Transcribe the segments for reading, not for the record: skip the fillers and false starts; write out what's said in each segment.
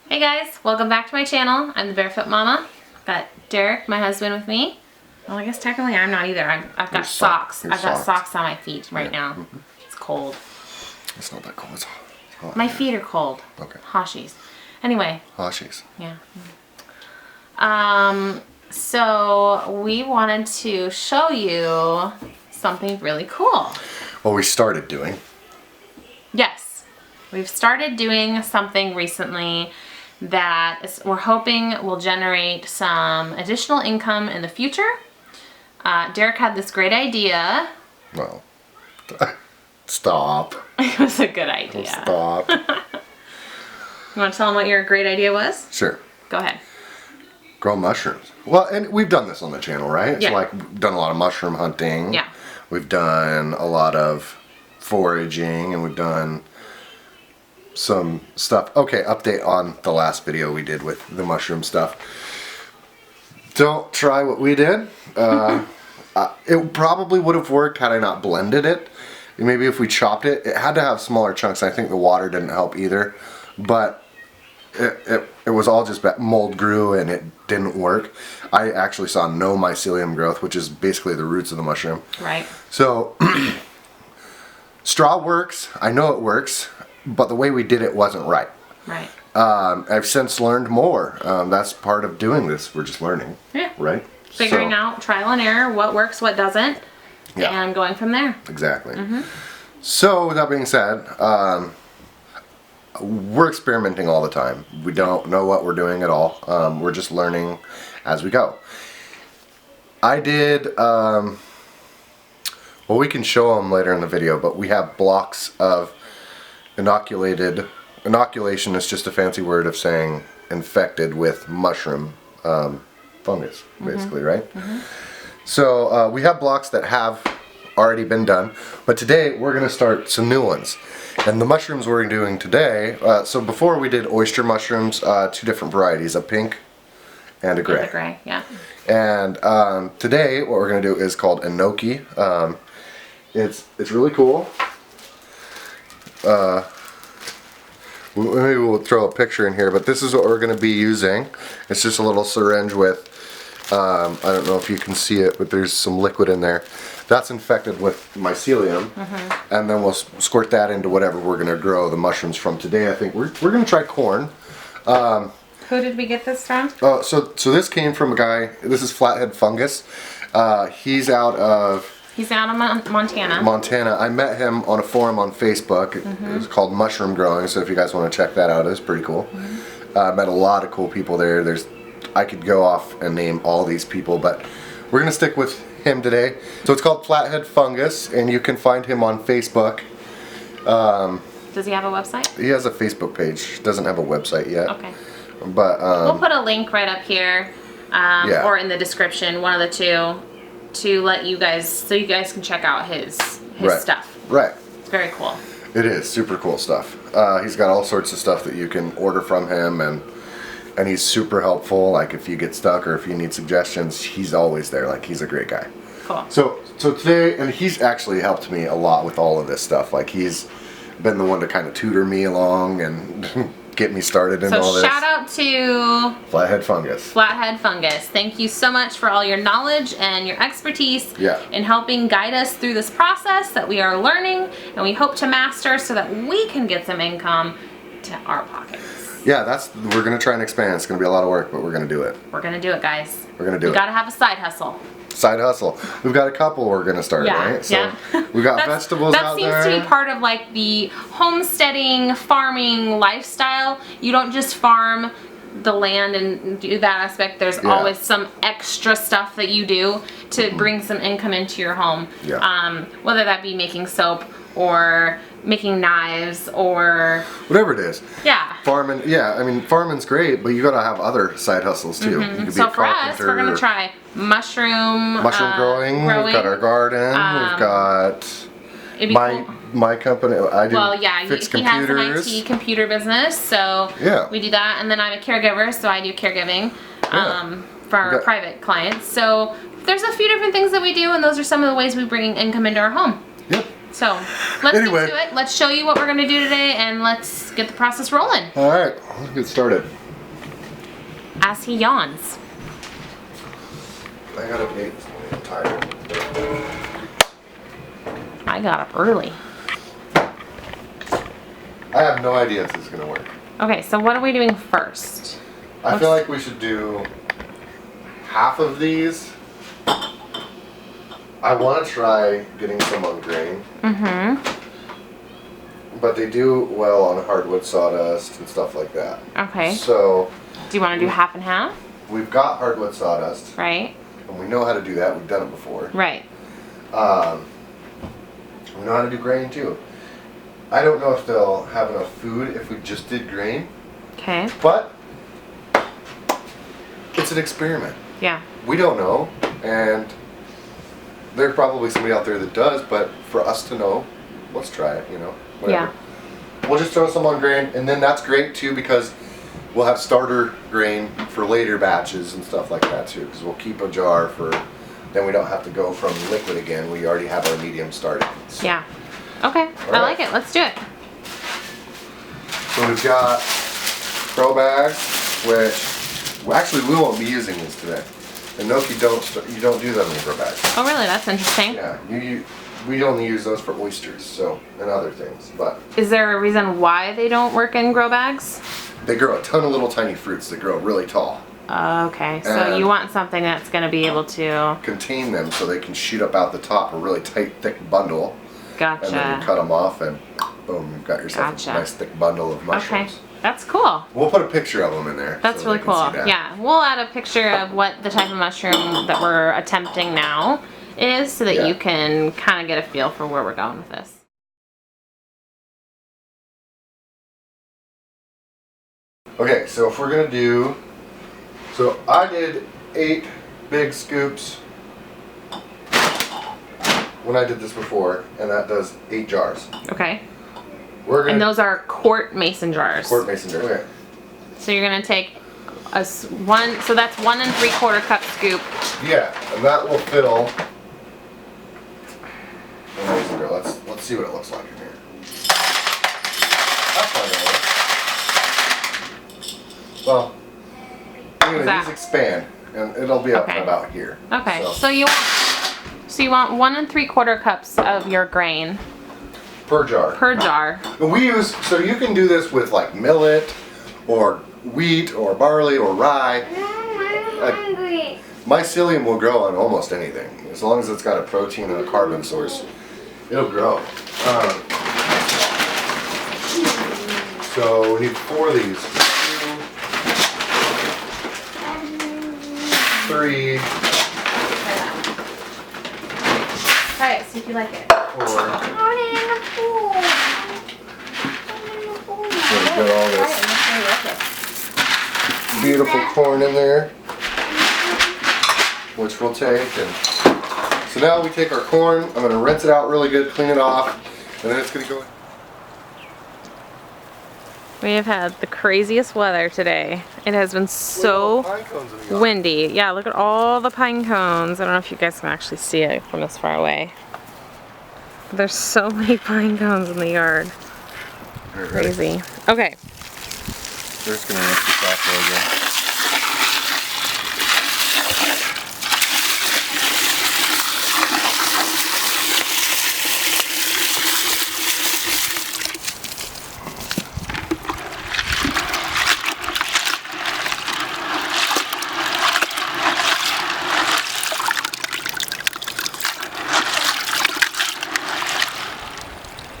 Hey guys, welcome back to my channel. I'm the Barefoot Mama. Got Derek, my husband, with me. Well, I guess technically I'm not either. I've got socks. I've got socks on my feet right now. It's cold. It's not that cold. It's hot. My feet are cold. Okay. Hoshies. Anyway. Hoshies. Yeah. So we wanted to show you something really cool. Well, we started doing. Yes. We've started doing something recently that we're hoping will generate some additional income in the future. Derek had this great idea. Well, stop. It was a good idea. Stop. You want to tell him what your great idea was? Sure. Go ahead. Grow mushrooms. Well, and we've done this on the channel, right? Yeah. So, like, we've done a lot of mushroom hunting. Yeah. We've done a lot of foraging, and we've done some stuff. Okay, update on the last video we did with the mushroom stuff. Don't try what we did. It probably would have worked had I not blended it. Maybe if we chopped it. It had to have smaller chunks. I think the water didn't help either. But it was all just mold grew and it didn't work. I actually saw no mycelium growth, which is basically the roots of the mushroom. Right. So straw works. I know it works. But the way we did it wasn't right. Right. I've since learned more. That's part of doing this. We're just learning. Yeah. Right? Figuring out trial and error, what works, what doesn't, Yeah. and going from there. Exactly. So, with that being said, we're experimenting all the time. We don't know what we're doing at all. We're just learning as we go. I did, well, we can show them later in the video, but we have blocks of inoculated. Inoculation is just a fancy word of saying infected with mushroom fungus, basically, right? So we have blocks that have already been done, but today we're going to start some new ones. And the mushrooms we're doing today, so before we did oyster mushrooms, two different varieties, a pink and a gray. And the gray, yeah. And today what we're going to do is called Enoki. It's really cool. Maybe we'll throw a picture in here, but this is what we're going to be using. It's just a little syringe with, I don't know if you can see it, but there's some liquid in there. That's infected with mycelium, and then we'll squirt that into whatever we're going to grow the mushrooms from. Today I think we're going to try corn. Who did we get this from? So this came from a guy, this is flathead fungus. He's out of Montana. Montana. I met him on a forum on Facebook. It's called Mushroom Growing, so if you guys want to check that out, it's pretty cool. I met a lot of cool people there. I could go off and name all these people, but we're going to stick with him today. So it's called Flathead Fungus, and you can find him on Facebook. Does he have a website? He has a Facebook page. Doesn't have a website yet. Okay. But we'll put a link right up here, yeah. or in the description, one of the two, to let you guys, so you guys can check out his Right. stuff. Right. It's very cool. It is super cool stuff. He's got all sorts of stuff that you can order from him, and he's super helpful. Like if you get stuck or if you need suggestions, he's always there. Like he's a great guy. Cool. So today, and he's actually helped me a lot with all of this stuff. Like he's been the one to kind of tutor me along and get me started in all this. So shout out to Flathead Fungus. Flathead Fungus. Thank you so much for all your knowledge and your expertise in helping guide us through this process that we are learning and we hope to master so that we can get some income to our pockets. Yeah, we're going to try and expand. It's going to be a lot of work, but we're going to do it. We're going to do it, guys. We're going to do it. We got to have a side hustle. Side hustle. We've got a couple we're going to start, right? So we've got vegetables out there. That seems to be part of like the homesteading, farming lifestyle. You don't just farm the land and do that aspect. There's always some extra stuff that you do to bring some income into your home. Yeah. Whether that be making soap or making knives or whatever it is. Yeah. Farming, yeah, I mean, farming's great, but you gotta have other side hustles too. You could be So a for us, we're gonna try mushroom growing. We've got our garden. We've got my company. I do fix computers. He has an IT computer business, so we do that. And then I'm a caregiver, so I do caregiving for our private clients. So there's a few different things that we do, and those are some of the ways we bring income into our home. Yep. So let's Anyway. get to it. Let's show you what we're gonna do today, and let's get the process rolling. All right, let's get started. As he yawns. I got up 8 this morning. I'm tired. I got up early. I have no idea if this is gonna work. Okay, so what are we doing first? I feel like we should do half of these. I want to try getting some on grain. But they do well on hardwood sawdust and stuff like that. Okay. So Do you want to do half and half? we've got hardwood sawdust, Right? and we know how to do that. We've done it before. Right. We know how to do grain too. I don't know if they'll have enough food if we just did grain, Okay. but it's an experiment. Yeah. We don't know, and there's probably somebody out there that does, but for us to know, let's try it, you know? Whatever. Yeah. We'll just throw some on grain, and then that's great too because we'll have starter grain for later batches and stuff like that too, because we'll keep a jar for, then we don't have to go from liquid again. We already have our medium started. So, Yeah. Okay. I like it. Let's do it. so we've got pro bags, which, well, actually we won't be using these today. Enoki, you don't do them in grow bags. Oh, really? That's interesting. Yeah, we only use those for oysters, so, and other things, but Is there a reason why they don't work in grow bags? they grow a ton of little tiny fruits that grow really tall. Okay, so And- you want something that's going to be able to... Contain them so they can shoot up out the top, a really tight, thick bundle, and then you Gotcha. cut them off and boom, you've got yourself Gotcha. a nice thick bundle of Okay, mushrooms. that's cool. We'll put a picture of them in there. That's so really they can cool. see that. Yeah, we'll add a picture of what the type of mushroom that we're attempting now is so that Yeah. you can kind of get a feel for where we're going with this. Okay, so if we're gonna do, so I did 8 big scoops when I did this before, and that does 8 jars. Okay, We're gonna and those are quart mason jars. quart mason jar. Okay. So you're gonna take one, so that's 1 3/4 cup scoop. Yeah, and that will fill. a mason jar. Let's see what it looks like in here. That's not gonna work. Well, anyway, that? these expand, and it'll be up Okay. about here. Okay, So, so you want 1 3/4 cups of your grain per jar. per jar. And we use, so you can do this with like millet, or wheat, or barley, or rye. I'm hungry. Mycelium will grow on almost anything, as long as it's got a protein and a carbon source. It'll grow. So we need 4 of these. 2, 3, Try it, see if you like it. 4. So we've got all this beautiful corn in there, which we'll take. And so now we take our corn. I'm going to rinse it out really good, clean it off, and then it's going to go. We have had the craziest weather today. It has been so Pine cones in the yard. windy. Yeah, look at all the pine cones. I don't know if you guys can actually see it from this far away. There's so many pine cones in the yard. All right, ready? Crazy. Okay. We're just going to rinse this off really good.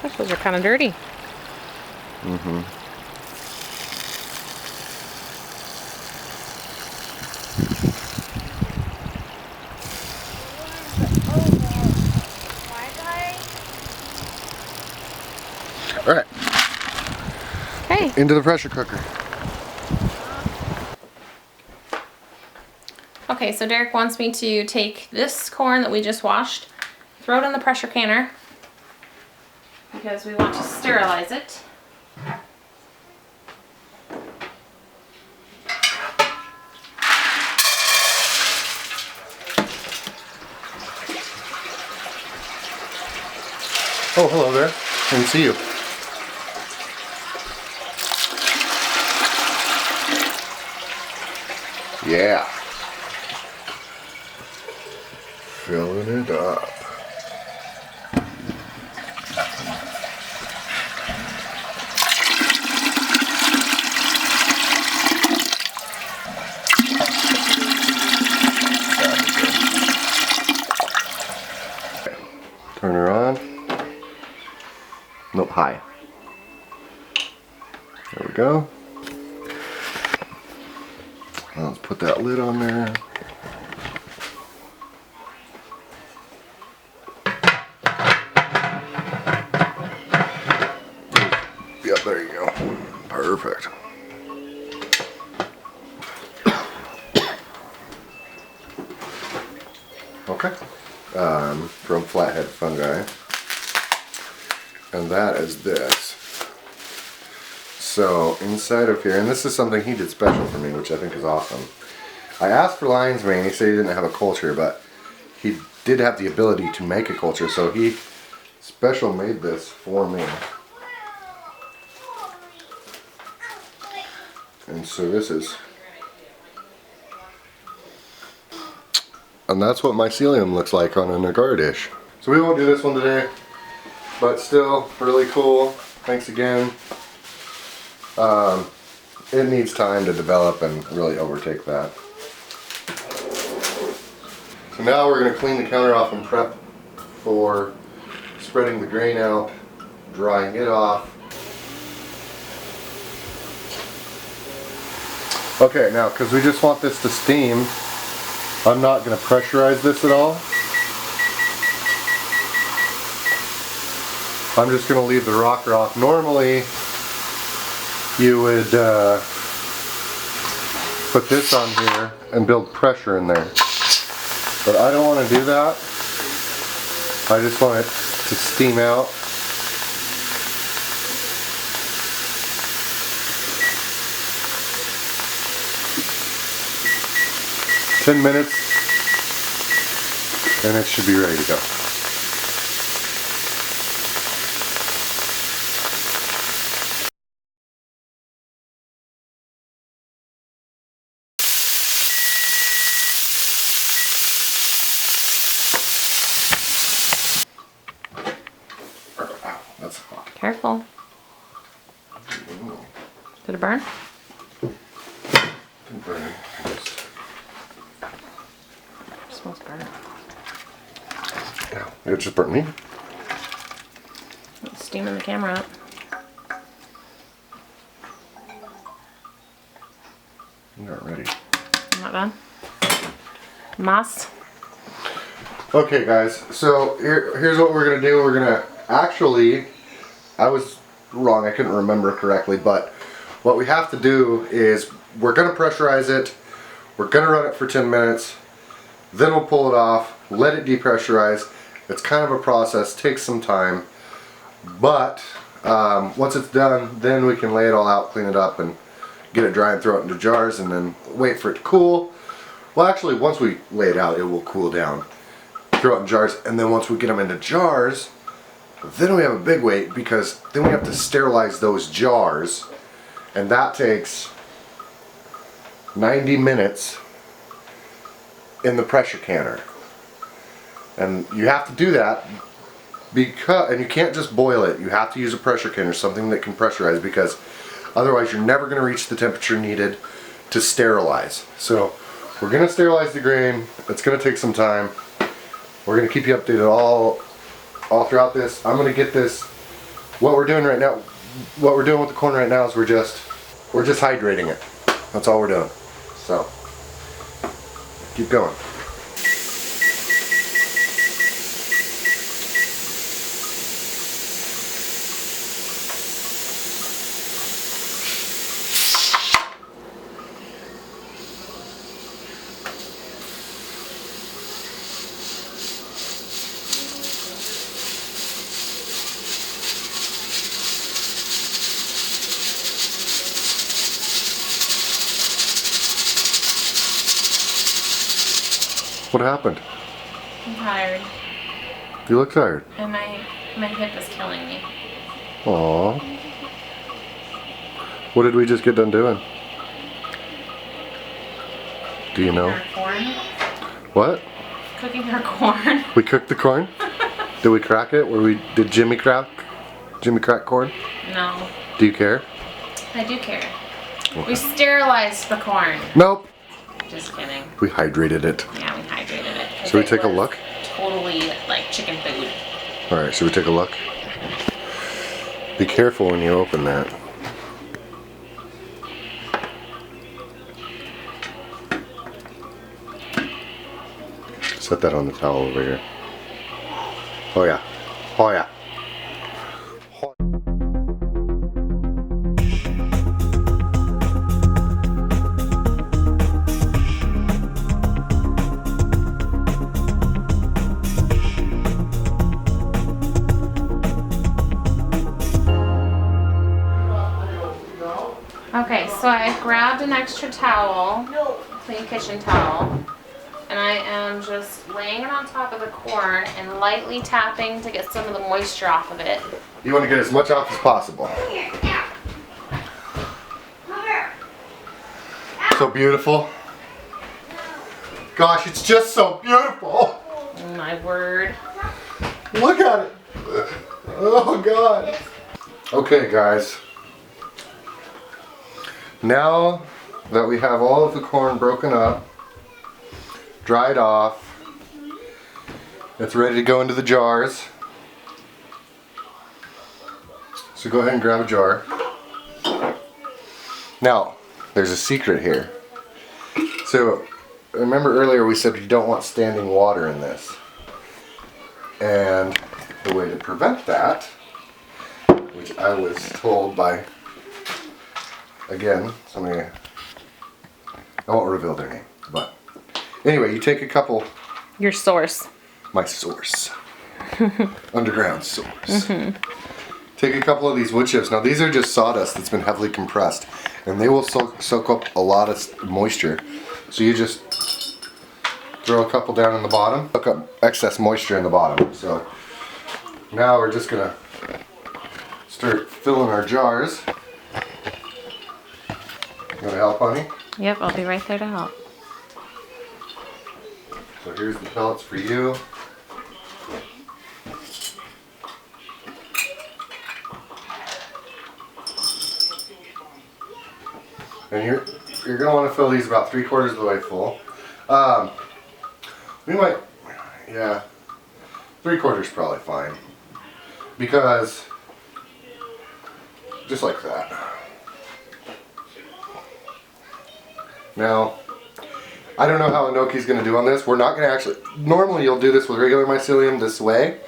Gosh, those are kind of dirty. Mm-hmm. All right, Okay. into the pressure cooker. Okay, so Derek wants me to take this corn that we just washed, throw it in the pressure canner because we want to sterilize it. Oh, hello there. I didn't see you. Yeah. Filling it up. Turn her on. Nope, high. There we go. Now let's put that lid on there. Yep, there you go. Perfect. Okay. From Flathead Fungi. And that is this. So inside of here, and this is something he did special for me, which I think is awesome. I asked for lion's mane. He said he didn't have a culture, but he did have the ability to make a culture, so he special made this for me. And so this is, and that's what mycelium looks like on an agar dish. So we won't do this one today, but still really cool. Thanks again. It needs time to develop and really overtake that. So now we're going to clean the counter off and prep for spreading the grain out, drying it off. Okay, now because we just want this to steam, I'm not going to pressurize this at all. I'm just going to leave the rocker off. Normally you would put this on here and build pressure in there, but I don't want to do that. I just want it to steam out. "10 minutes and it should be ready to go." That's hot. Careful. Did it burn? Didn't burn it. It smells burnt. Yeah, it just burnt me. It's steaming the camera up. I'm not ready. I'm not done. Moss. Okay guys, so here's what we're going to do. We're going to actually, I was wrong, I couldn't remember correctly, but what we have to do is we're going to pressurize it, we're going to run it for 10 minutes, then we'll pull it off, let it depressurize. It's kind of a process, takes some time, but once it's done, then we can lay it all out, clean it up, and get it dry and throw it into jars, and then wait for it to cool. Well, actually, once we lay it out, it will cool down. Throw it in jars, and then once we get them into jars, then we have a big wait, because then we have to sterilize those jars, and that takes 90 minutes in the pressure canner. And you have to do that because, and you can't just boil it, you have to use a pressure canner, something that can pressurize, because otherwise you're never going to reach the temperature needed to sterilize. So we're going to sterilize the grain. It's going to take some time. We're going to keep you updated all throughout this. I'm going to get this, what we're doing right now, what we're doing with the corn right now is we're just hydrating it. That's all we're doing. So keep going. What happened? I'm tired. You look tired. And my My hip is killing me. Aww. What did we just get done doing? Do you know? Our corn. What? Cooking our corn. We cooked the corn? Did we crack it? Did Jimmy crack corn? No. Do you care? I do care. Okay. We sterilized the corn. Nope. Just kidding. We hydrated it. Yeah, we hydrated it. Should we take a look? Totally like chicken food. Alright, should we take a look? Be careful when you open that. Set that on the towel over here. Oh yeah. Oh yeah. Okay, so I grabbed an extra towel, clean kitchen towel, and I am just laying it on top of the corn and lightly tapping to get some of the moisture off of it. You want to get as much off as possible. So beautiful. Gosh, it's just so beautiful. Oh my word. Look at it. Oh God. Okay guys. Now that we have all of the corn broken up, dried off, it's ready to go into the jars. So go ahead and grab a jar. Now, there's a secret here. So, remember earlier we said you don't want standing water in this. And the way to prevent that, which I was told by, again, somebody, I won't reveal their name, but anyway, you take a couple. Your source. My source. Underground source. Take a couple of these wood chips. Now these are just sawdust that's been heavily compressed, and they will soak up a lot of moisture. So you just throw a couple down in the bottom, soak up excess moisture in the bottom. So now we're just gonna start filling our jars. You wanna help, honey? Yep, I'll be right there to help. So here's the pellets for you. And you're gonna want to fill these about 3/4 of the way full. We might, yeah, 3/4 probably fine, because just like that. Now, I don't know how Enoki's gonna do on this. We're not gonna actually. Normally, you'll do this with regular mycelium this way,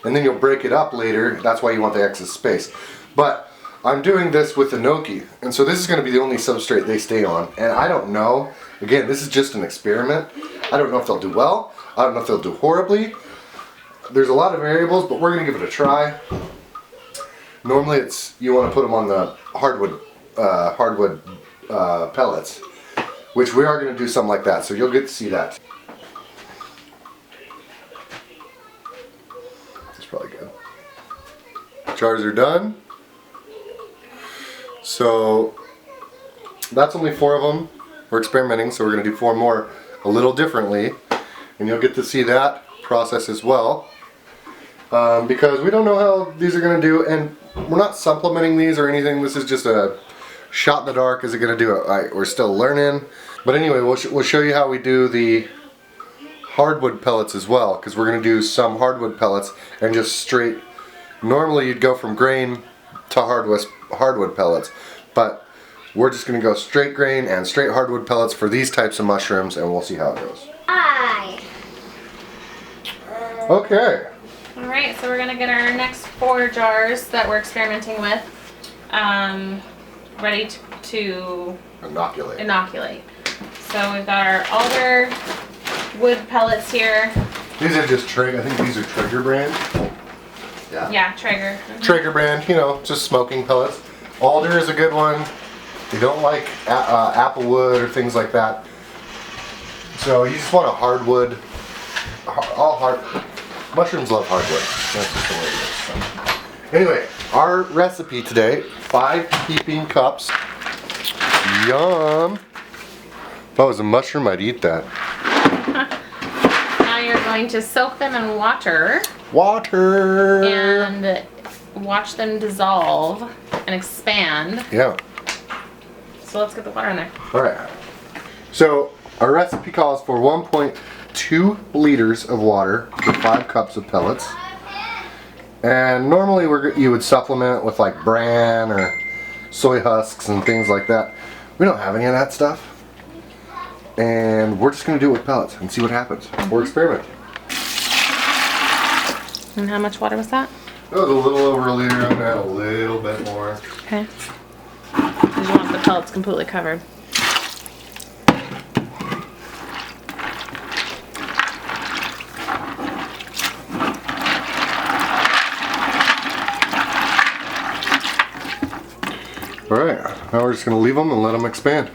and then you'll break it up later. That's why you want the excess space. But I'm doing this with Enoki, and so this is going to be the only substrate they stay on, and I don't know, again, this is just an experiment. I don't know if they'll do well, I don't know if they'll do horribly. There's a lot of variables, but we're going to give it a try. Normally it's, you want to put them on the hardwood pellets, which we are going to do something like that, so you'll get to see that. That's probably good. Jars are done. So that's only 4 of them. We're experimenting, so we're going to do 4 more a little differently, and you'll get to see that process as well, because we don't know how these are going to do, and we're not supplementing these or anything. This is just a shot in the dark. Is it going to do it? We're still learning, but anyway, we'll show you how we do the hardwood pellets as well, because we're going to do some hardwood pellets and just straight. Normally you'd go from grain to hardwood pellets, but we're just going to go straight grain and straight hardwood pellets for these types of mushrooms, and we'll see how it goes. Okay. Alright, so we're going to get our next 4 jars that we're experimenting with ready to inoculate. So we've got our alder wood pellets here. These are just Traeger, I think these are Traeger brand. Yeah, Traeger. Traeger brand, you know, just smoking pellets. Alder is a good one. They don't like apple wood or things like that. So you just want a hardwood, Mushrooms love hardwood. That's just the way it is. So. Anyway, our recipe today, 5 heaping cups. Yum. If I was a mushroom, I'd eat that. Now you're going to soak them in water. Water. And watch them dissolve and expand. Yeah. So let's get the water in there. Alright. So our recipe calls for 1.2 liters of water for 5 cups of pellets. And normally you would supplement it with like bran or soy husks and things like that. We don't have any of that stuff. And we're just going to do it with pellets and see what happens. We're experimenting. And how much water was that? It was a little over a liter. I'm going to add a little bit more. Okay. Because you want the pellets completely covered. Alright, now we're just going to leave them and let them expand.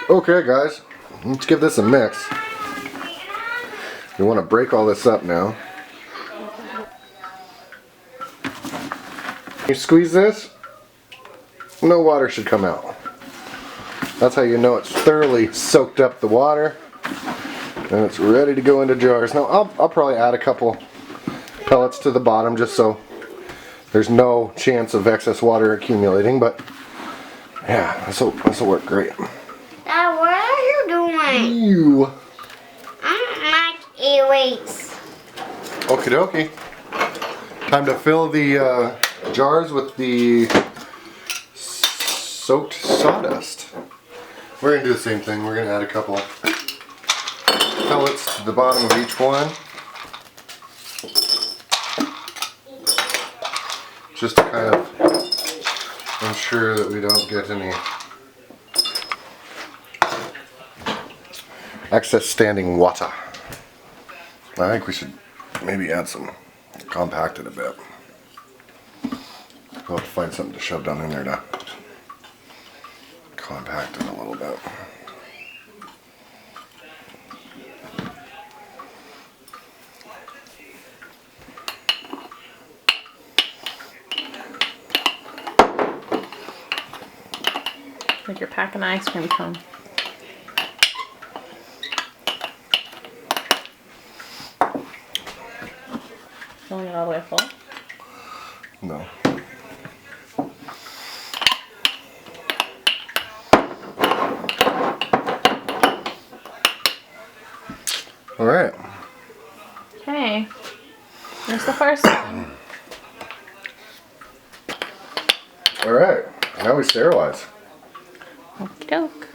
Okay guys, let's give this a mix. You want to break all this up now. You squeeze this, no water should come out. That's how you know it's thoroughly soaked up the water and it's ready to go into jars. Now I'll probably add a couple pellets to the bottom just so there's no chance of excess water accumulating, but yeah, this will work great. Dad, what are you doing? Ew. I don't like erase. Okie dokie. Time to fill the jars with the soaked sawdust. We're going to do the same thing. We're going to add a couple pellets to the bottom of each one. Just to kind of ensure that we don't get any excess standing water. I think we should maybe add some, compact it a bit. We'll have to find something to shove down in there to compact it a little bit. Like you're packing an ice cream cone. Filling it all the way full? No. Alright. Okay. Here's the first one. Alright. Now we sterilize. Okie doke.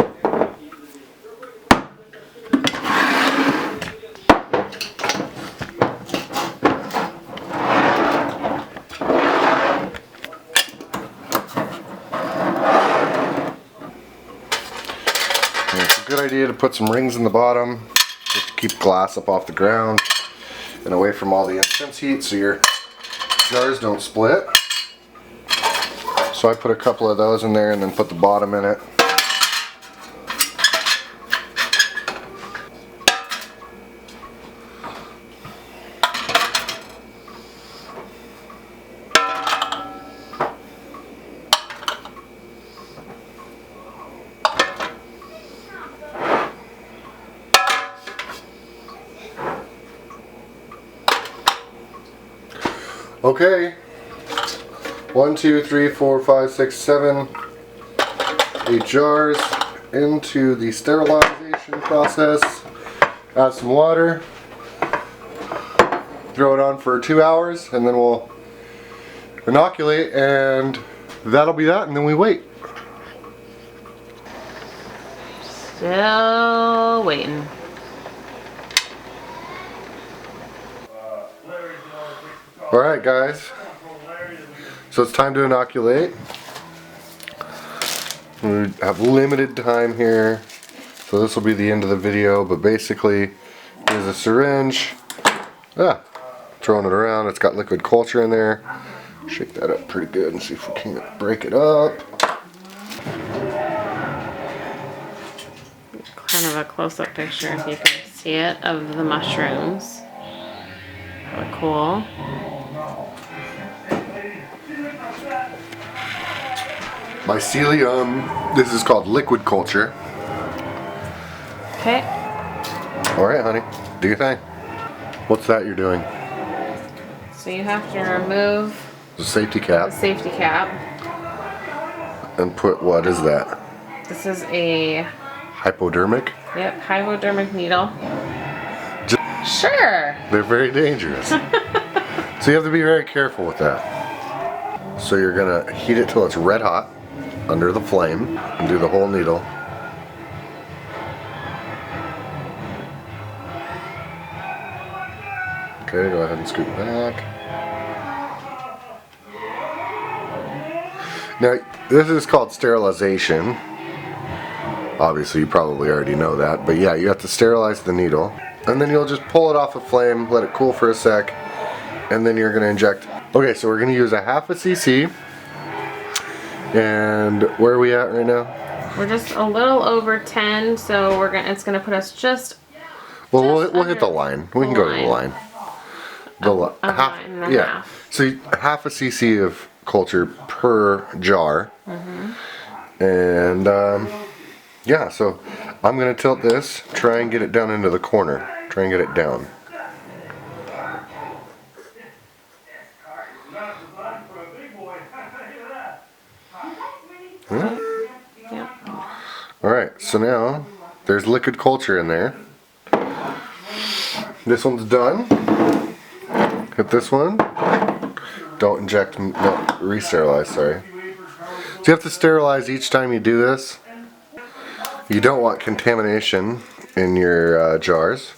It's a good idea to put some rings in the bottom just to keep glass up off the ground and away from all the intense heat so your jars don't split. So I put a couple of those in there and then put the bottom in it. Okay, 1, 2, 3, 4, 5, 6, 7, 8 jars into the sterilization process. Add some water, throw it on for 2 hours, and then we'll inoculate, and that'll be that, and then we wait. Still waiting. Alright guys, so it's time to inoculate. We have limited time here So this will be the end of the video, but basically here's a syringe. Throwing it around. It's got liquid culture in there. Shake that up pretty good and see if we can break it up. Kind of a close-up picture if you can see it of the mushrooms. Really cool. Mycelium. This is called liquid culture. Okay. Alright, honey. Do your thing. What's that you're doing? So you have to remove The safety the cap. safety cap. And put, what is that? This is a, Hypodermic? yep, hypodermic needle. Just, Sure. they're very dangerous. So you have to be very careful with that. So you're gonna heat it till it's red hot under the flame and do the whole needle. Okay, go ahead and scoot back. Now, this is called sterilization. Obviously, you probably already know that, but yeah, you have to sterilize the needle. And then you'll just pull it off the flame, let it cool for a sec, and then you're gonna inject. Okay, so we're gonna use a half a cc. And where are we at right now? We're just a little over 10, so it's gonna put us just Well, Just we'll hit the under line. We can the go to the line. line. The a half, line and a yeah. half. So half a cc of culture per jar. And yeah, so I'm gonna tilt this, try and get it down into the corner. Try and get it down. yeah. Alright, so now there's liquid culture in there. This one's done. Hit this one. Don't inject, no, re-sterilize, sorry. So you have to sterilize each time you do this. You don't want contamination in your jars.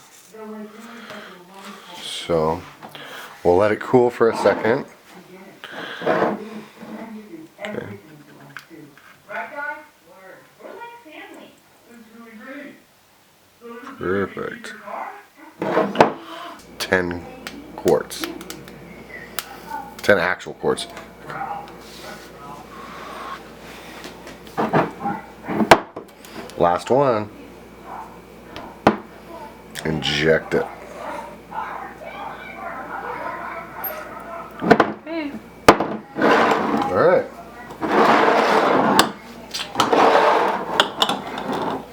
So we'll let it cool for a second. Okay. Perfect. 10 quarts. 10 actual quarts. Last one. Inject it. Okay. Alright.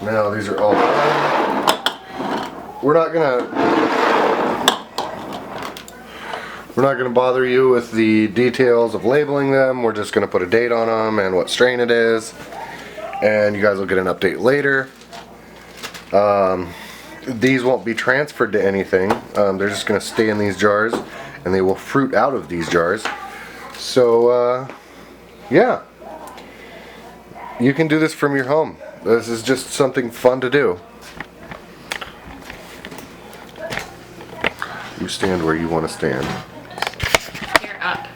Now these are all done. We're not gonna bother you with the details of labeling them. We're just gonna put a date on them and what strain it is, and you guys will get an update later. These won't be transferred to anything. They're just gonna stay in these jars, and they will fruit out of these jars. So yeah, you can do this from your home. This is just something fun to do. You stand where you want to stand. You're up.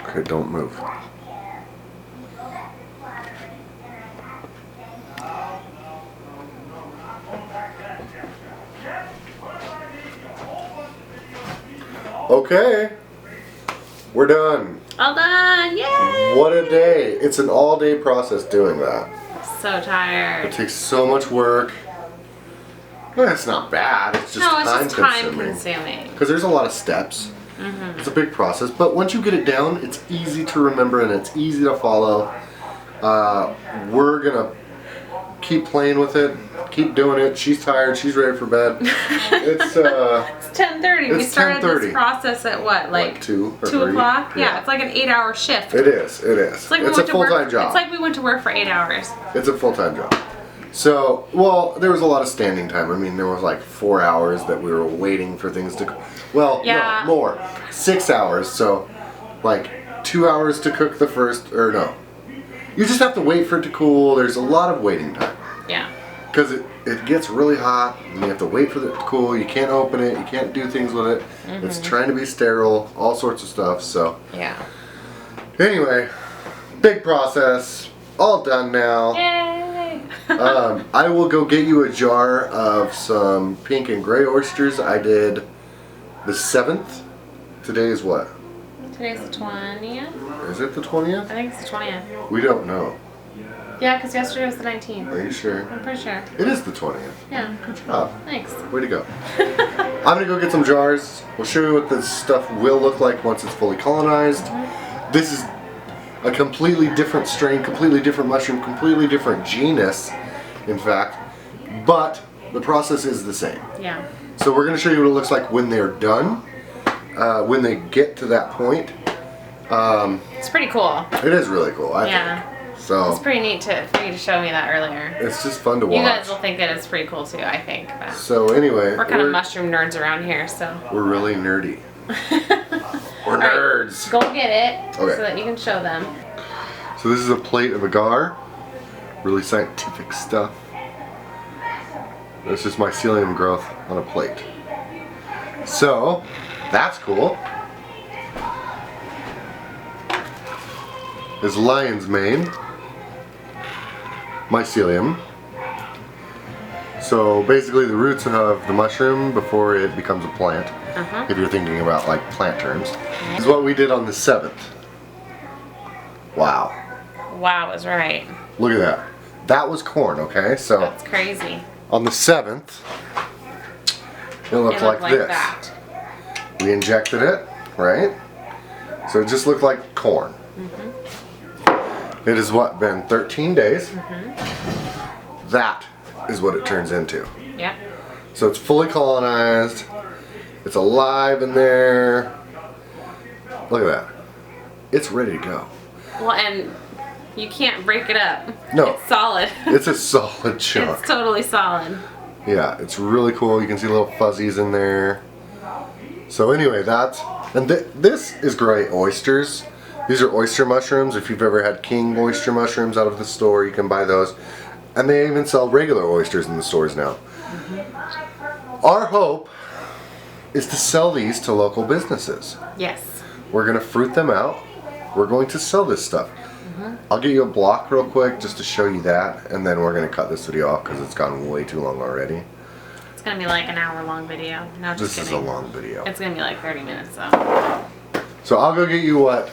Okay, don't move. Okay, we're done. All done! Yay! What a day. It's an all-day process doing that. So tired. It takes so much work. Well, it's not bad. It's just No, it's just time consuming. consuming. Because there's a lot of steps. It's a big process, but once you get it down, it's easy to remember and it's easy to follow. We're gonna keep playing with it, keep doing it. She's tired. She's ready for bed. It's It's 10:30. We It's started 10:30. this process at what, like 2 or 2 3? o'clock? Yeah, Yeah. it's like an 8-hour shift. It is. It is. It's like we It's a went to work. full-time job. It's like we went to work for 8 hours. It's a full-time job. So, well, there was a lot of standing time. I mean, there was like 4 hours that we were waiting for things to. Well, Yeah. no, more. 6 hours. So, like 2 hours to cook the first, or no. You just have to wait for it to cool. There's a lot of waiting time. Yeah. Because it gets really hot, and you have to wait for it to cool. You can't open it. You can't do things with it. It's trying to be sterile. All sorts of stuff. So, Yeah. Anyway, big process. All done now. Yay! I will go get you a jar of some pink and gray oysters. I did the 7th. Today is what? Today's the 20th. Is it the 20th? I think it's the 20th. We don't know. Yeah, because yesterday was the 19th. Are you sure? I'm pretty sure. It is the 20th. Yeah. Good job. Thanks. Way to go. I'm gonna go get some jars. We'll show you what this stuff will look like once it's fully colonized. This is a completely different strain, completely different mushroom, completely different genus, in fact. But the process is the same. Yeah. So we're gonna show you what it looks like when they're done, when they get to that point. It's pretty cool. It is really cool, I think. So It's pretty neat for you to show me that earlier. it's just fun to watch. You guys will think that it's pretty cool too, I think. But So anyway, we're kind of mushroom nerds around here, so. we're really nerdy. We're nerds. Go get it Okay. so that you can show them. So this is a plate of agar. Really scientific stuff. This is mycelium growth on a plate. So that's cool. Is lion's mane. Mycelium. So basically the roots of the mushroom before it becomes a plant. If you're thinking about like plant terms. This is what we did on the 7th. Wow. Wow, is right. Look at that. That was corn, okay? So That's crazy. on the 7th, it looked like this. That. We injected it, right? So it just looked like corn. It has what, been 13 days? That is what it turns into. Yep. So it's fully colonized. It's alive in there. Look at that. It's ready to go. Well, and you can't break it up. No. It's solid. It's a solid chunk. It's totally solid. Yeah, it's really cool. You can see little fuzzies in there. So anyway, this is great oysters. These are oyster mushrooms. If you've ever had king oyster mushrooms out of the store, you can buy those. And they even sell regular oysters in the stores now. Our hope is to sell these to local businesses. Yes. We're going to fruit them out. We're going to sell this stuff. I'll get you a block real quick just to show you that, and then we're going to cut this video off because it's gone way too long already. It's going to be like an hour-long video. No, just This kidding. is a long video. It's going to be like 30 minutes, though. So I'll go get you what?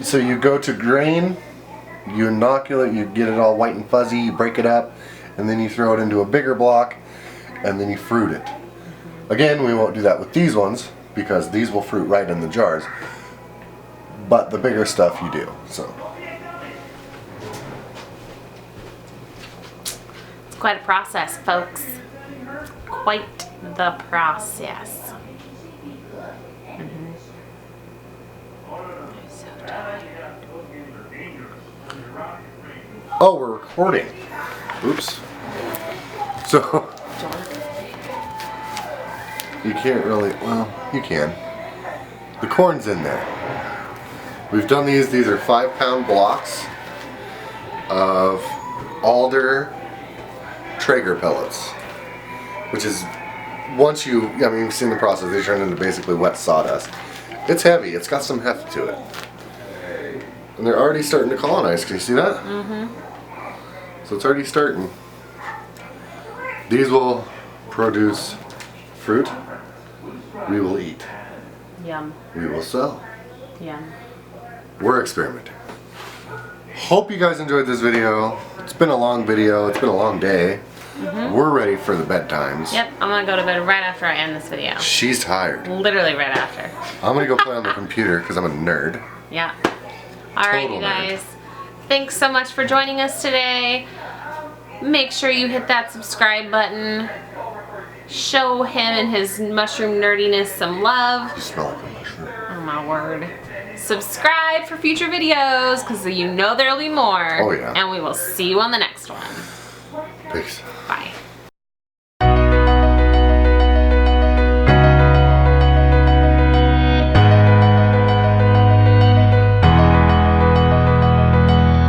So you go to grain, you inoculate, you get it all white and fuzzy, you break it up, and then you throw it into a bigger block, and then you fruit it. Again, we won't do that with these ones because these will fruit right in the jars. But the bigger stuff you do. So It's quite a process, folks. Quite the process. So tired. oh, we're recording. Oops. So you can't really, well, you can. The corn's in there. We've done these are 5-pound blocks of alder Traeger pellets, which is, once you, I mean, you've seen the process, they turn into basically wet sawdust. It's heavy, it's got some heft to it. And they're already starting to colonize, can you see that? So it's already starting. These will produce fruit, we will eat, Yum. we will sell. Yum. We're experimenting. Hope you guys enjoyed this video. It's been a long video. It's been a long day. We're ready for the bedtimes. Yep, I'm going to go to bed right after I end this video. She's tired. Literally right after. I'm going to go play on the computer because I'm a nerd. Yeah. Alright, Total you nerd. guys. Thanks so much for joining us today. Make sure you hit that subscribe button. Show him and his mushroom nerdiness some love. You smell like a mushroom. Oh my word. Subscribe for future videos because you know there'll be more. Oh, yeah. And we will see you on the next one. Peace. Bye.